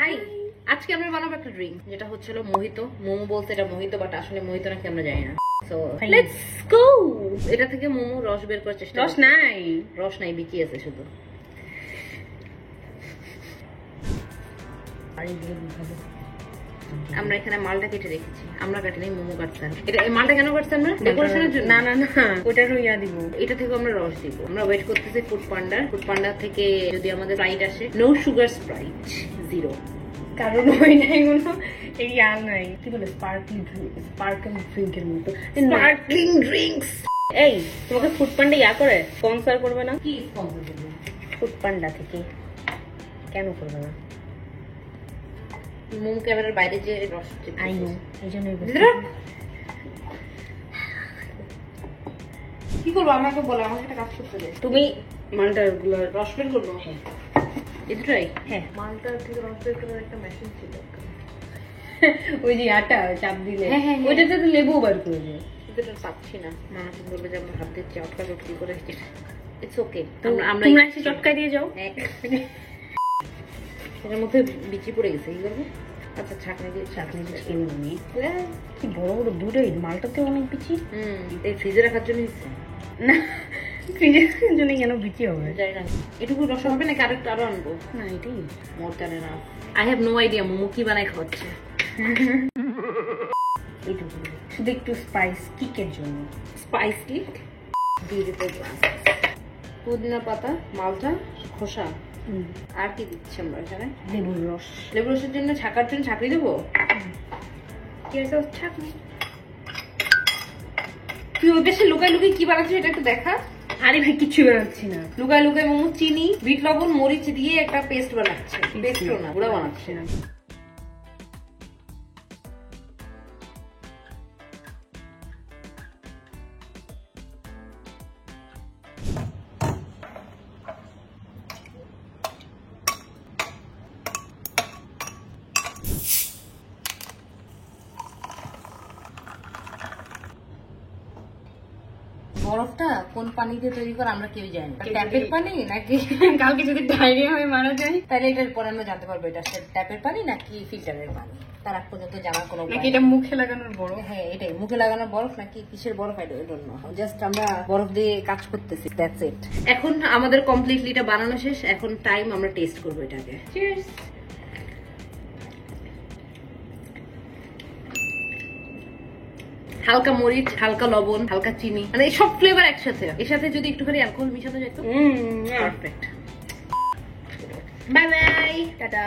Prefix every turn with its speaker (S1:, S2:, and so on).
S1: High, আজকে আমরা বানাবো একটা ড্রিঙ্ক যেটা হচ্ছিল মোহিতো। মোমো বলতে এটা মোহিতো, বাট আসলে মোহিতো নাকি আমরা জানি না। So let's go. এটা থেকে মোমো রস বের করার চেষ্টা। রস নাই, বিচি আছে শুধু। আমরা এখানে মালটা কেটে রেখেছি, আমরা কাটি নাই, মোমো কাটতাম। এটা এই মালটা কেন কাটতাম না? ডেকোরেশনের জন্য? না না না, ওটারও ইয়া দিব। এটা থেকে আমরা রস দিব। আমরা ওয়েট করতেছি ফুড পান্ডা। ফুড পান্ডা থেকে যদি আমাদের স্প্রাইট আসে, নো সুগার স্প্রাইট, 0।
S2: কারণ ওই নাই কোনো এই আর নাই, কি বলে স্পার্কলিং ড্রিঙ্কের মতো।
S1: Sparkling drinks.
S2: এই তোমাকে ফুড পান্ডা ইয়া করে স্পন্সর করবে না?
S1: কি স্পন্সর করবে?
S2: ফুড পান্ডা থেকে কেন করবে না?
S1: মোম ক্যামেরার বাইরে যে রস
S2: আই নো, এই জন্যই
S1: কি করবো? আমাকে বলো, আমাকে একটা কাজ করতে দে।
S2: তুমি মালটার গুলো
S1: রস বের করবো।
S2: হ্যাঁ
S1: এটাই।
S2: হ্যাঁ,
S1: মালটার থেকে রস বের করার একটা মেশিন ছিল।
S2: ওই যে আটা চাপ দিলে
S1: হ্যাঁ,
S2: ওইটাতে তো লেবু বার করে দেয়।
S1: এটা পাচ্ছি না, মানুষ বলবে যে আমরা হাত দিয়ে চটকা চটকি করে। ইটস ওকে,
S2: আমরা এসে চটকা দিয়ে যাও।
S1: এটার মধ্যে বিচি পড়ে গেছে, কি করবো? আচ্ছা, ছাঁকনি দিয়ে
S2: খেয়ে নিই। কি বড় বড় দুটোই, মালটাতে অনেক বিচি।
S1: এই ফ্রিজে রাখার জন্য দিচ্ছে
S2: না, ফ্রিজের জন্য কেন বিচি হবে
S1: জানি না। এটুকু রস হবে নাকি আরেকটু আরো আনবো?
S2: না, এটাই
S1: মোর জানে না। I have no idea momo কি বানাই খাওয়াচ্ছে।
S2: এইটুকু শুধু একটু স্পাইস কিকের জন্য।
S1: স্পাইস কিক দিয়ে দিতে, পুদিনা পাতা, মালটা, খোসা। আর কি দিচ্ছি আমরা এখানে?
S2: লেবুর রস।
S1: লেবু রসের জন্য ছাকার জন্য ছাঁকনি দেবো। কি আছে ছাঁকনি? তুই ওই দেশে লুকাই লুকাই কি বানাচ্ছিস এটা একটু দেখা।
S2: আরে ভাই, কিছু বানাচ্ছি না।
S1: লুকাই লুকাই মোমো চিনি, বিট লবণ, মরিচ দিয়ে একটা পেস্ট বানাচ্ছে। পেস্টও না, গুঁড়া বানাচ্ছে না। বরফটা কোন পানি দিয়ে তৈরি করে আমরা কেউ জানি না। ট্যাপের পানি নাকি
S2: কালকে যদি ডায়রিয়া হয়ে মারা যায়
S1: তাহলে এটার পরে আমরা জানতে পারবো এটা ট্যাপের পানি নাকি ফিল্টারের পানি। তার আগ পর্যন্ত জানার কোনো
S2: নাকি এটা মুখে লাগানোর বরফ।
S1: হ্যাঁ, এটাই মুখে লাগানোর বরফ নাকি কিসের বরফ, আই ডোন্ট নো। জাস্ট আমরা বরফ দিয়ে কাজ করতেছি, দ্যাটস ইট। এখন আমাদের কমপ্লিটলি এটা বানানো শেষ। এখন টাইম আমরা টেস্ট করবো এটাকে। চিয়ার্স। হালকা মরিচ, হালকা লবণ, হালকা চিনি, মানে সব ফ্লেভার একসাথে। এর সাথে যদি একটুখানি অ্যালকোহল মিশানো যেত, পারফেক্ট। Bye bye, tata.